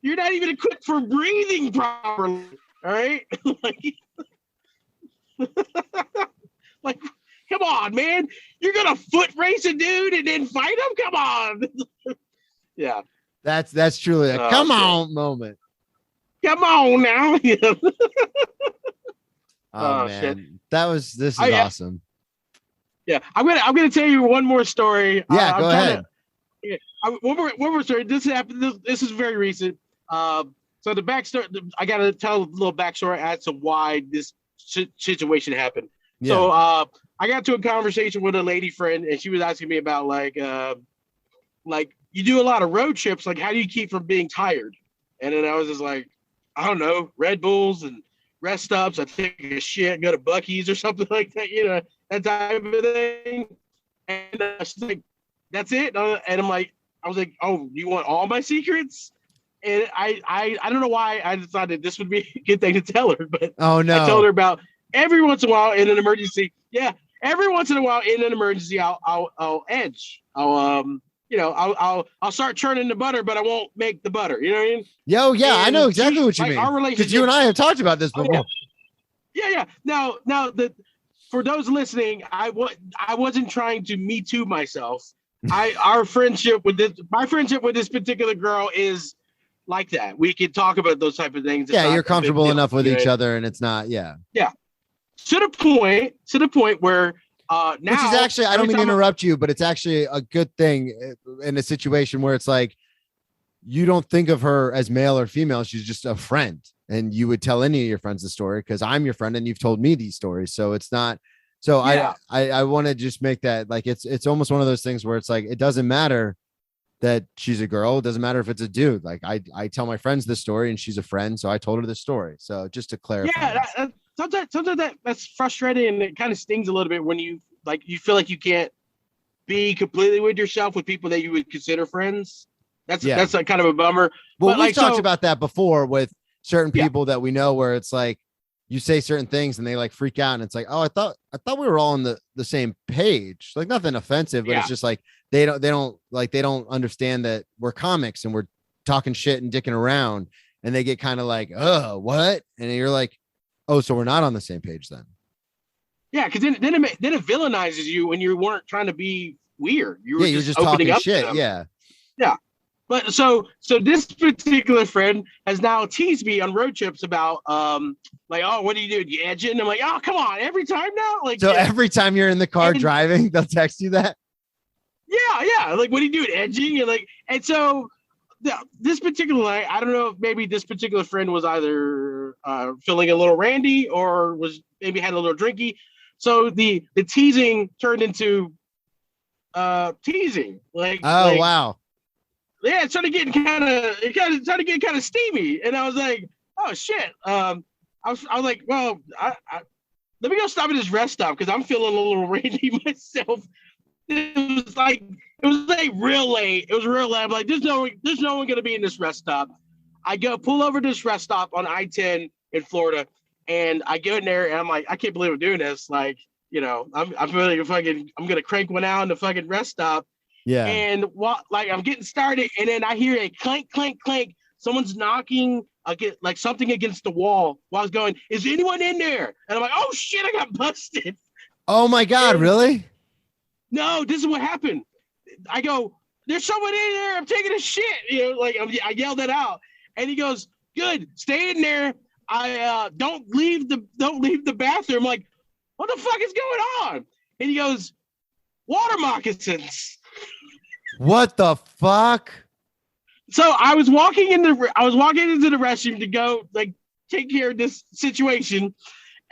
You're not even equipped for breathing properly. All right, like, come on, man, you're gonna foot race a dude and then fight him? Come on. Yeah, That's truly a come shit. on moment. Come on now. Oh man, shit. This is awesome. Yeah, I'm gonna tell you one more story. Yeah, go ahead. One more story. This happened. This is very recent. So the backstory. I gotta tell a little backstory as to why this situation happened. Yeah. So I got to a conversation with a lady friend, and she was asking me about like you do a lot of road trips. Like, how do you keep from being tired? And then I was just like, I don't know, Red Bulls and rest stops. I take a shit, go to Buc-ee's or something like that. You know, that type of thing. And she's like, that's it. And I was like, oh, you want all my secrets? And I don't know why I decided this would be a good thing to tell her, but oh no, I told her about every once in a while in an emergency. Yeah, every once in a while in an emergency, I'll edge. I'll start churning the butter, but I won't make the butter. You know what I mean? Yo, yeah, I know exactly what you mean. Our relationship, because you and I have talked about this before. Yeah. Now for those listening, I wasn't trying to me too myself. My friendship with this particular girl is like that. We can talk about those type of things. Yeah, you're comfortable enough with each other, and it's not. Yeah. To the point where now, which is actually, I don't mean to interrupt you, but it's actually a good thing in a situation where it's like you don't think of her as male or female. She's just a friend, and you would tell any of your friends the story because I'm your friend and you've told me these stories. So it's not. So yeah. I want to just make that like it's almost one of those things where it's like it doesn't matter that she's a girl. It doesn't matter if it's a dude. Like I tell my friends this story and she's a friend, so I told her the story. So just to clarify. Yeah, sometimes that's frustrating and it kind of stings a little bit when you feel like you can't be completely with yourself with people that you would consider friends. That's like kind of a bummer. Well, we've talked about that before with certain people that we know where it's like you say certain things and they like freak out and it's like, oh, I thought we were all on the same page. Like nothing offensive, but it's just like they don't understand that we're comics and we're talking shit and dicking around, and they get kind of like, oh, what? And you're like, oh, so we're not on the same page then. Yeah, because then it villainizes you when you weren't trying to be weird. You're just talking shit. Yeah. But so this particular friend has now teased me on road trips about like, oh, what do you do? You edge it? And I'm like, oh, come on, every time now? Like, so every time you're in the car driving, they'll text you that? Yeah. Like, what do you do? Edging? And like, and so this particular night, I don't know if maybe this particular friend was either feeling a little randy or was maybe had a little drinky. So the teasing turned into teasing. Wow. Yeah, it started getting kind of steamy, and I was like, "Oh shit!" I was like, "Well, I let me go stop at this rest stop because I'm feeling a little randy myself." It was like real late. It was real late. I'm like, "There's no one gonna be in this rest stop." I go pull over to this rest stop on I-10 in Florida, and I go in there, and I'm like, "I can't believe I'm doing this." Like, I'm really I'm gonna crank one out in the fucking rest stop. Yeah. And I'm getting started, and then I hear a clank, clank, clank. Someone's knocking like something against the wall. While I was going, is anyone in there? And I'm like, oh shit, I got busted. Oh my God, really? No, this is what happened. I go, there's someone in there. I'm taking a shit. I yelled that out, and he goes, good, stay in there. I don't leave the bathroom. I'm like, what the fuck is going on? And he goes, water moccasins. What the fuck? So I was walking into the restroom to go like take care of this situation,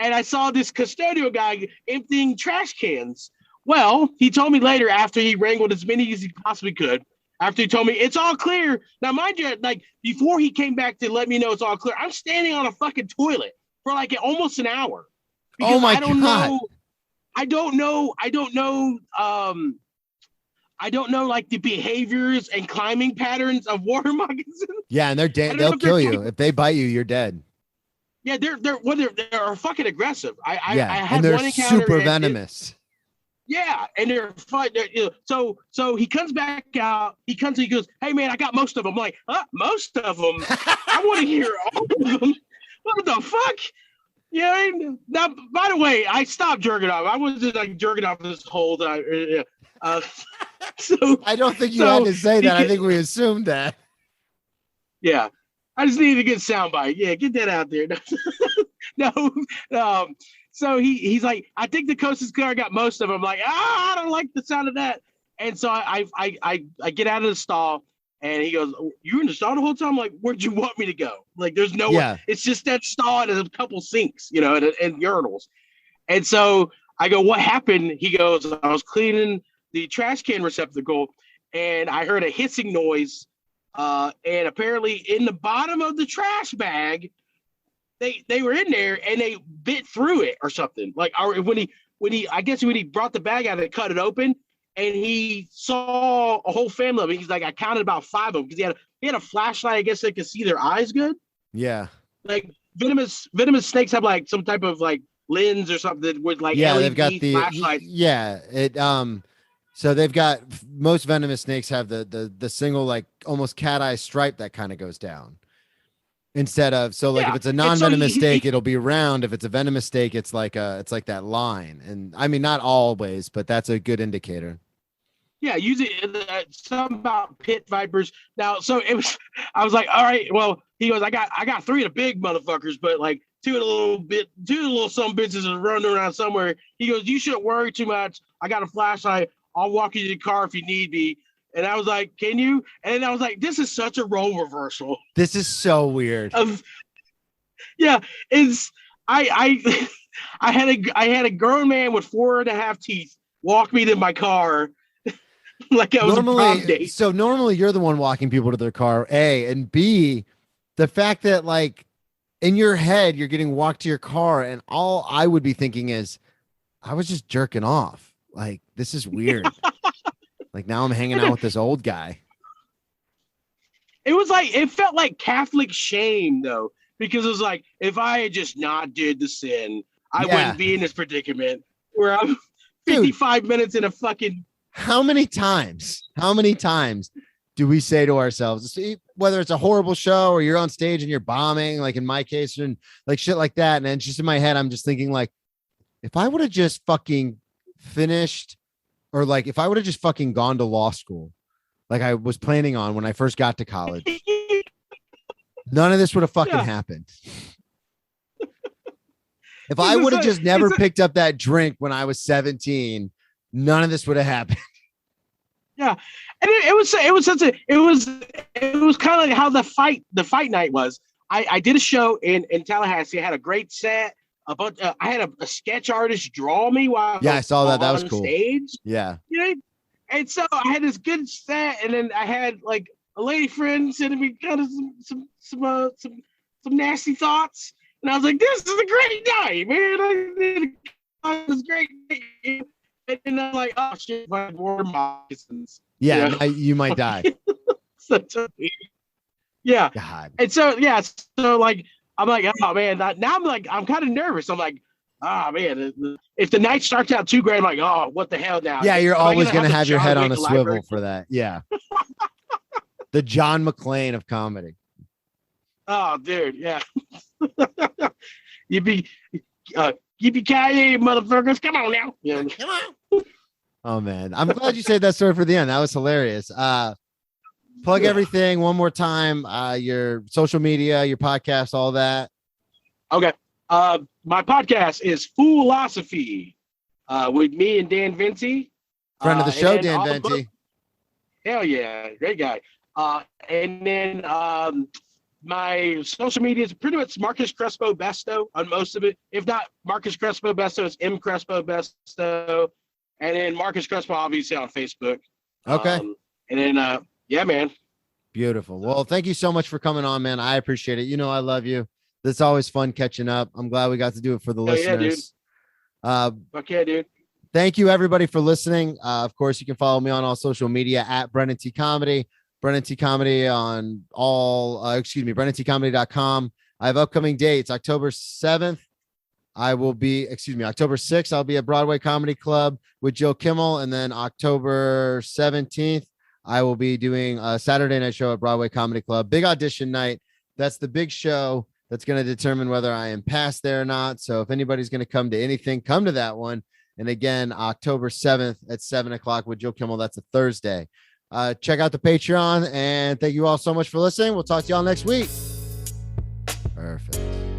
and I saw this custodial guy emptying trash cans. Well, he told me later after he wrangled as many as he possibly could. After he told me it's all clear. Now, mind you, like before he came back to let me know it's all clear, I'm standing on a fucking toilet for like almost an hour. Oh my God. I don't know like the behaviors and climbing patterns of water moccasins. Yeah, and they'll kill you. If they bite you, you're dead. Yeah, they're fucking aggressive. I had and they're one encounter super venomous. And they're fun. So he comes back out. He goes, hey man, I got most of them. I'm like, most of them? I want to hear all of them. What the fuck? Yeah. Now, by the way, I stopped jerking off. I wasn't like jerking off this whole time. So I don't think you had to say that. I think we assumed that. Yeah. I just needed a good soundbite. Yeah, get that out there. No. So he's like, I think the Coast is clear. I got most of them. I'm like, I don't like the sound of that. And so I get out of the stall, and he goes, "You were in the stall the whole time?" I'm like, "Where'd you want me to go?" Like, there's no way. It's just that stall and a couple sinks, you know, and urinals. And so I go, "What happened?" He goes, "I was cleaning the trash can receptacle, and I heard a hissing noise. And apparently in the bottom of the trash bag, they were in there and they bit through it or something. Like, or when he brought the bag out and cut it open, and he saw a whole family of it. He's like, I counted about 5 of them because he had a flashlight. I guess they could see their eyes good. Yeah. Like venomous snakes have like some type of like lens or something with like LED they've got the flashlights. So they've got, most venomous snakes have the single like almost cat eye stripe that kind of goes down. Instead of, so like if it's a non-venomous snake, it'll be round. If it's a venomous snake, it's like that line. And I mean, not always, but that's a good indicator. Yeah, usually something about pit vipers. Now, so I was like, all right, well, he goes, I got 3 of the big motherfuckers, but like 2 of the little some bitches are running around somewhere. He goes, you shouldn't worry too much. I got a flashlight. I'll walk you to the car if you need me. And I was like, can you? And I was like, this is such a role reversal. This is so weird. It's I had a grown man with 4.5 teeth walk me to my car like I was a prom date. So normally you're the one walking people to their car, A, and B, the fact that like in your head you're getting walked to your car, and all I would be thinking is, I was just jerking off. Like, this is weird. Like, now I'm hanging out with this old guy. It felt like Catholic shame though, because it was like, if I had just not did the sin, I wouldn't be in this predicament where I'm 55 minutes in a fucking. How many times do we say to ourselves, whether it's a horrible show or you're on stage and you're bombing, like in my case, and like shit like that. And then just in my head, I'm just thinking like, if I would have just fucking finished, or like if I would have just fucking gone to law school, like I was planning on when I first got to college, none of this would have fucking happened. If I would have just never picked up that drink when I was 17, none of this would have happened. Yeah. And it was kind of like how the fight night was. I did a show in Tallahassee. I had a great set. I had a sketch artist draw me while I saw that. That was cool. Stage. Yeah. You know? And so I had this good set, and then I had like a lady friend sending me kind of some nasty thoughts, and I was like, "This is a great night, man! It was great." And then I'm like, "Oh shit, my war moccasins." Yeah, you know? You might die. Yeah. God. And so like I'm like, oh man, now I'm kind of nervous. I'm like, oh man, if the night starts out too great, I'm like, oh, what the hell now? Yeah, you're always going to have your head on a swivel for that. Yeah. The John McClane of comedy. Oh, dude, yeah. Yippee-ki-yay, motherfuckers. Come on now. Yeah. Come on. Oh, man. I'm glad you saved that story for the end. That was hilarious. Plug everything one more time. Your social media, your podcast, all that. Okay. My podcast is Foolosophy with me and Dan Venti. Friend of the show, Dan Venti. Hell yeah. Great guy. And then my social media is pretty much Marcus Crespo Besto on most of it. If not Marcus Crespo Besto, it's M Crespo Besto. And then Marcus Crespo, obviously, on Facebook. Okay. And then, yeah, man. Beautiful. Well, thank you so much for coming on, man. I appreciate it. You know, I love you. It's always fun catching up. I'm glad we got to do it for the listeners. Yeah, dude. Okay, dude. Thank you, everybody, for listening. Of course, you can follow me on all social media at Brennan T Comedy. Brennan T Comedy on all, BrennanTComedy.com. I have upcoming dates. October 7th, October 6th, I'll be at Broadway Comedy Club with Joe Kimmel. And then October 17th, I will be doing a Saturday night show at Broadway Comedy Club. Big audition night. That's the big show That's going to determine whether I am past there or not. So if anybody's going to come to anything, come to that one. And again, October 7th at 7:00 with Joe Kimmel. That's a Thursday. Check out the Patreon, and thank you all so much for listening. We'll talk to y'all next week. Perfect.